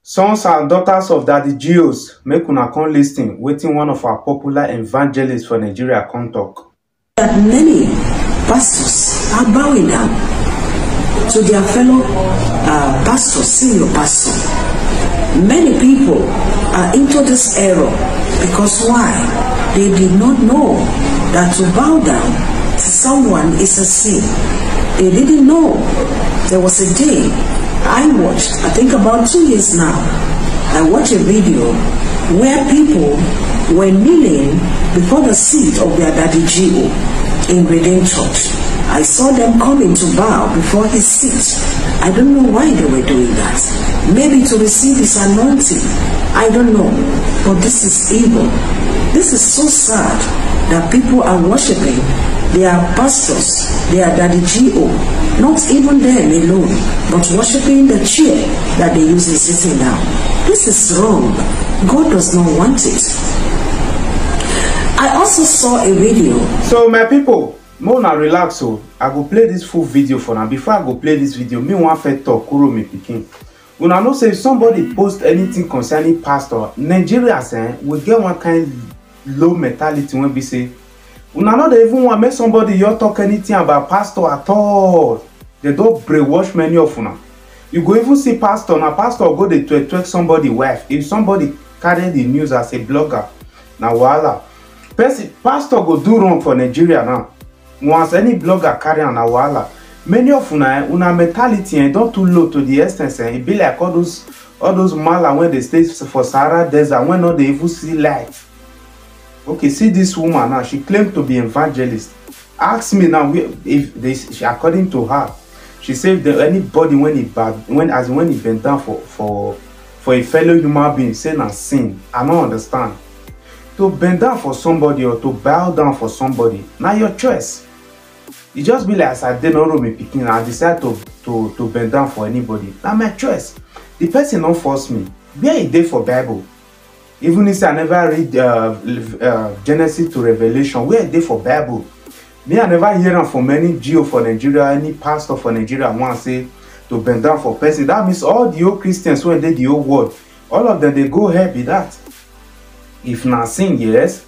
Sons and daughters of Daddy Geos, make una come listen wetin one of our popular evangelists for Nigeria come talk. That many pastors are bowing down to their fellow pastors, senior pastor. Many people are into this error because why? They did not know that to bow down to someone is a sin. They didn't know. There was a day I watched, I think about 2 years now, I watched a video where people were kneeling before the seat of their Daddy Geo in Redeemed Church. I saw them coming to bow before his seat. I don't know why they were doing that. Maybe to receive his anointing. I don't know. But this is evil. This is so sad that people are worshiping their pastors, their Daddy Geo, not even them alone, but worshiping the chair that they use in sitting down. This is wrong. God does not want it. I also saw a video. So my people, Mona relax so I go play this full video for now. Before I go play this video, me one first talk Kuro me pikin. Una know say if somebody post anything concerning pastor, Nigerians will get one kind low mentality when we say una know they even want make somebody you talk anything about pastor at all. They don't brainwash many of una. You go even see pastor, now pastor go dey twerk somebody wife. If somebody carry the news as a blogger, now voila. Pastor go do wrong for Nigeria now. Once any blogger carry on a voila. Many of una mentality don't too low to the extent it be like all those mala when they stay for Sahara Desert when not they even see light. Okay, see this woman now. She claimed to be evangelist. Ask me now if this, according to her, she said that anybody when he bent down for a fellow human being, saying a sin. I don't understand. To bend down for somebody or to bow down for somebody, now your choice. It just be like as I did not me picking. I decide to bend down for anybody. Now my choice. The person don't force me. Where a day for Bible. Even if I never read Genesis to Revelation, where a day for Bible. Me, I never hear from any Geo for Nigeria, any pastor for Nigeria want to say to bend down for person. That means all the old Christians when they the old world, all of them they go ahead with that. If not sin, yes.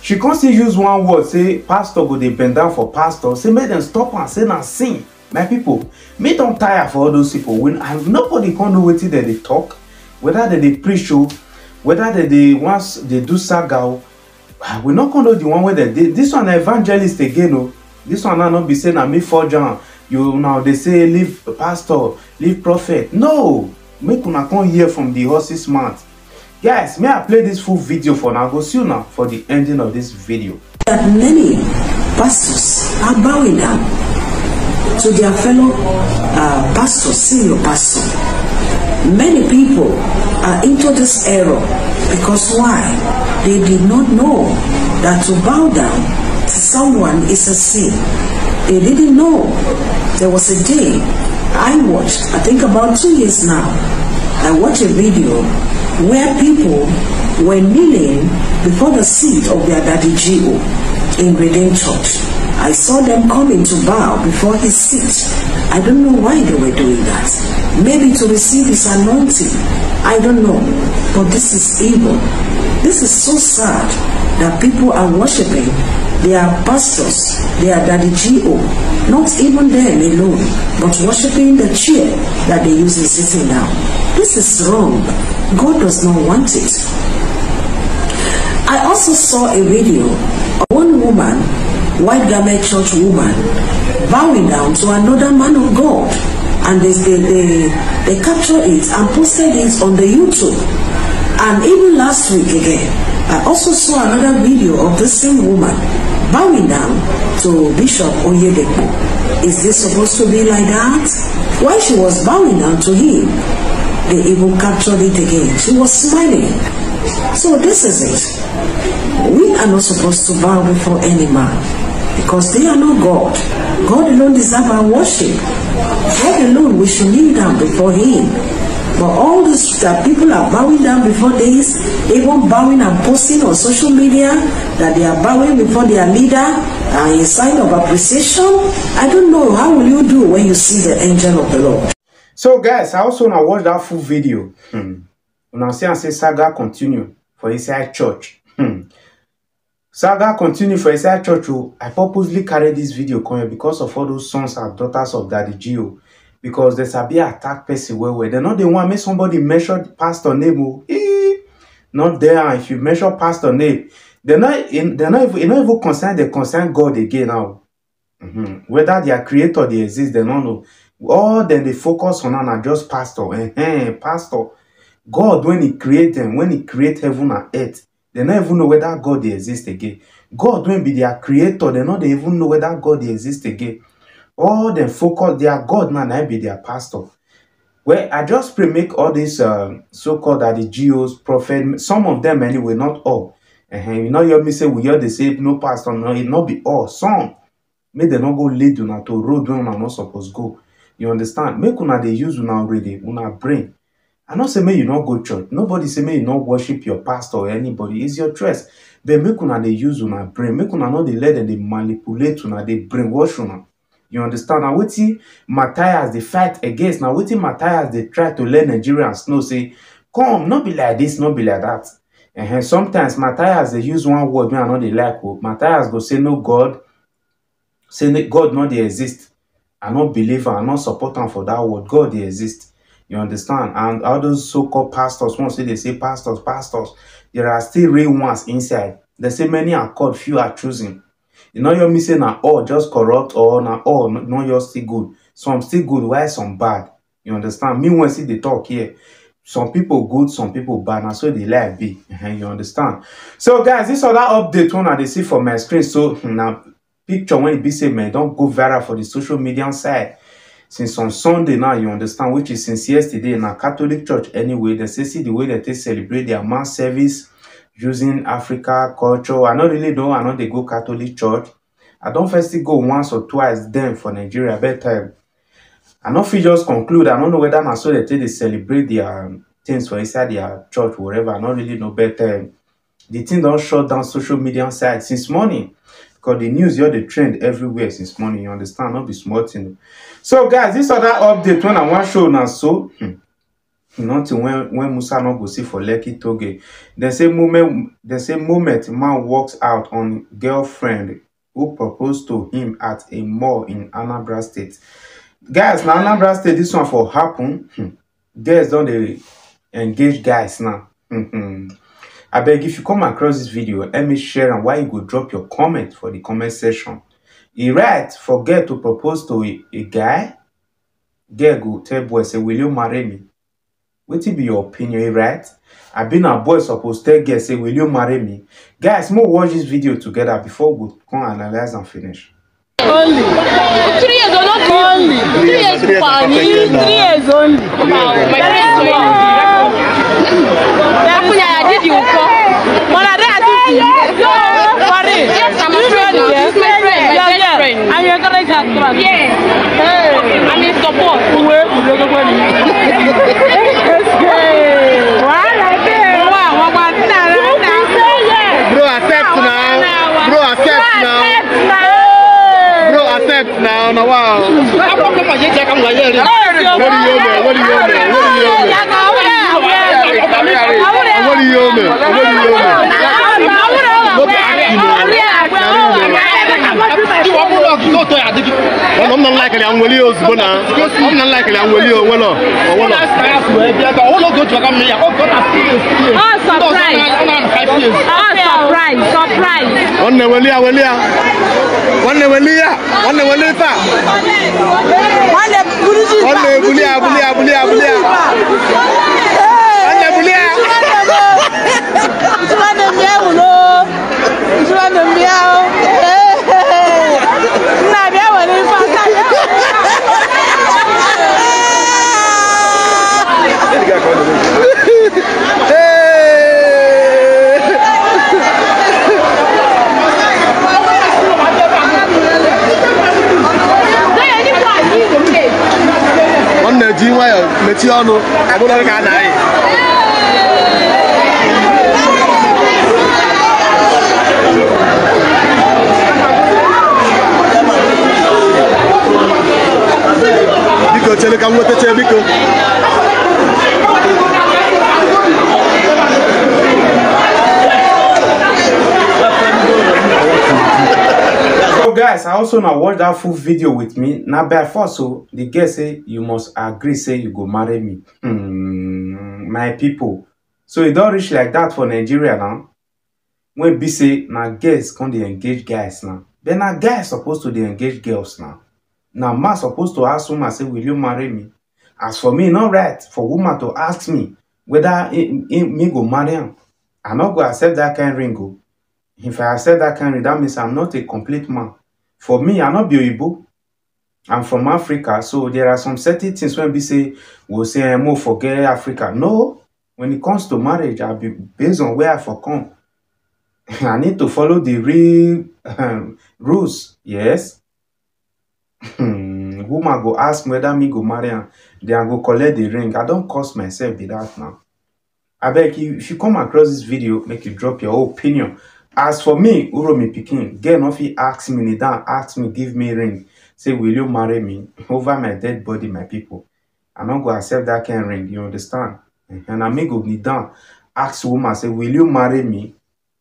She can't still use one word, say pastor go they bend down for pastor. Say make them stop and say not sin. My people, me don't tire for all those people. When nobody can know what they talk, whether they preach or whether they once they do saga. We're not gonna know the one where they did. This one evangelist again. Oh, this one not be saying I'm me for John. You now they say leave pastor, leave prophet. No, make una come hear from the horse's mouth. Guys, may I play this full video for now? Go see you now for the ending of this video. That many pastors are bowing down to their fellow pastors, senior pastor. Many people are into this error because why? They did not know that to bow down to someone is a sin. They didn't know. There was a day I watched, I think about 2 years now, I watched a video where people were kneeling before the seat of their Daddy Geo in Redeemed Church. I saw them coming to bow before his seat. I don't know why they were doing that. Maybe to receive his anointing. I don't know. But this is evil. This is so sad that people are worshiping their pastors, their Daddy Geo, not even them alone, but worshiping the chair that they use in sitting down. This is wrong. God does not want it. I also saw a video of one woman, white garment church woman, bowing down to another man of God, and they captured it and posted it on the YouTube. And even last week again, I also saw another video of the same woman bowing down to Bishop Oyedepo. Is this supposed to be like that? While she was bowing down to him, they even captured it again. She was smiling. So this is it. We are not supposed to bow before any man because they are not God. God alone deserves our worship. God alone we should kneel down before him. But all this that people are bowing down before this, even bowing and posting on social media that they are bowing before their leader in sign of appreciation. I don't know, how will you do when you see the angel of the Lord? So guys, I also want to watch that full video. Una see and say saga continue for inside church. Saga continue for inside church. I purposely carry this video come here because of all those sons and daughters of Daddy Gio. Because there's a be attack person where they're not the one make somebody measure pastor name. Not there. If you measure pastor name, they're not even concerned. They concern God again now. Whether their creator they exist, they don't know. All then they focus on are just pastor. Pastor. God, when he create them, when he create heaven and earth, they don't even know whether God they exist again. God, when be their creator, they don't even know whether God they exist again. All them focus, their God man, I be their pastor. Well, I just pray make all these so-called Daddy Geos, prophet, some of them anyway, not all. You know, you hear me say, we hear they say no pastor, no, it not be all. Some, make them not go lead una to road when una not supposed go. You understand? Make una they use una already, una brain. I not say may you not go church. Nobody say may you not worship your pastor or anybody. It's your choice. But make una they use una brain. Make una not they let them they manipulate una, they brainwash una. You understand? Now, what Matthias they fight against. Now, what Matthias they try to let Nigerians know, say, come, not be like this, not be like that. And sometimes Matthias they use one word, man, not they like. Matthias go say no God, say God not they exist. I not believe and I not support them for that word. God they exist. You understand? And all those so-called pastors, once they say pastors, there are still real ones inside. They say many are called, few are choosing. You know you're missing now all just corrupt or now all no you're still good. Some still good, while some bad. You understand? Me when see the talk here. Some people good, some people bad, and so they like be. You understand? So guys, this other update one they see for my screen. So now picture when it be say man don't go viral for the social media side. Since on Sunday now, you understand, which is since yesterday in a Catholic church anyway, they say see the way that they celebrate their mass service using Africa culture. I don't really know, I know they go Catholic church. I don't first go once or twice then for Nigeria bedtime. I know if you just conclude, I don't know whether now so they celebrate their things for inside their church, whatever. I don't really know better. The thing don't shut down social media side since morning. Because the news, you're the trend everywhere since morning, you understand? Not be small thing. So guys, this other update when I want to show now, so nothing when Musa not go see for Lekki Toge. They say moment man walks out on girlfriend who proposed to him at a mall in Anambra State. Guys, now Anambra State, this one for happen. Girls don't they engage guys now. I beg if you come across this video, let me share and why you go drop your comment for the comment section. He write, forget to propose to a guy. Girl go tell boy say, will you marry me? What be your opinion? He write, I been a boy supposed to tell girl say, will you marry me? Guys, more watch this video together before we come analyze and finish. Only 3 years or not only 3 years. 3 years only. My did you call? Yes, I'm a friend. He's my friend, my best friend. I'm your girl. Yeah. I'm in support. Bro, accept now. Bro, accept now. Bro, accept now. No, wow. What do I'm not like I'm Willios, I'm not like I'm Willios. Surprise. On the Willia. Metiano, I don't know because guys, I also now watch that full video with me. Now by force, so the girl say you must agree, say you go marry me. My people. So it don't reach like that for Nigeria now. When be say now girls come they engage guys now. Then now guys supposed to they engage girls now. Now man supposed to ask woman say, will you marry me? As for me, not right for woman to ask me whether me go marry him. I not go accept that kind of ring. Go. If I accept that kind of ring, that means I'm not a complete man. For me, I'm not Oyibo. I'm from Africa, so there are some certain things when we say, we'll say, more forget Africa. No, when it comes to marriage, I'll be based on where I for come. I need to follow the real rules. Yes. Woman go ask me whether me go marry her. Then I go collect the ring. I don't cost myself with that now. I beg you, if you come across this video, make you drop your opinion. As for me, Uromi Pikin, girl no fit ask me, down, ask me, give me ring. Say, will you marry me over my dead body, my people? I not go accept that kind of ring, you understand? And I may go kneel down, ask woman, say, will you marry me?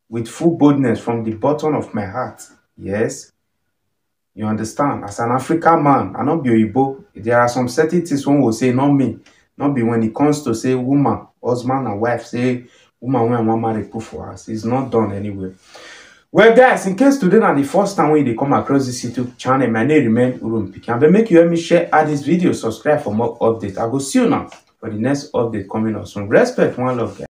With full boldness from the bottom of my heart. Yes. You understand? As an African man, I not be Oyibo. There are some certain things one will say, not me. Not be when it comes to say woman, husband and wife, say woman when one marry put for us. It's not done anyway. Well, guys, in case today not the first time when they come across this YouTube channel, my name remain Uromi Pikin. But make you help me share this video, subscribe for more updates. I will see you now for the next update coming up soon. Respect, one love, guys.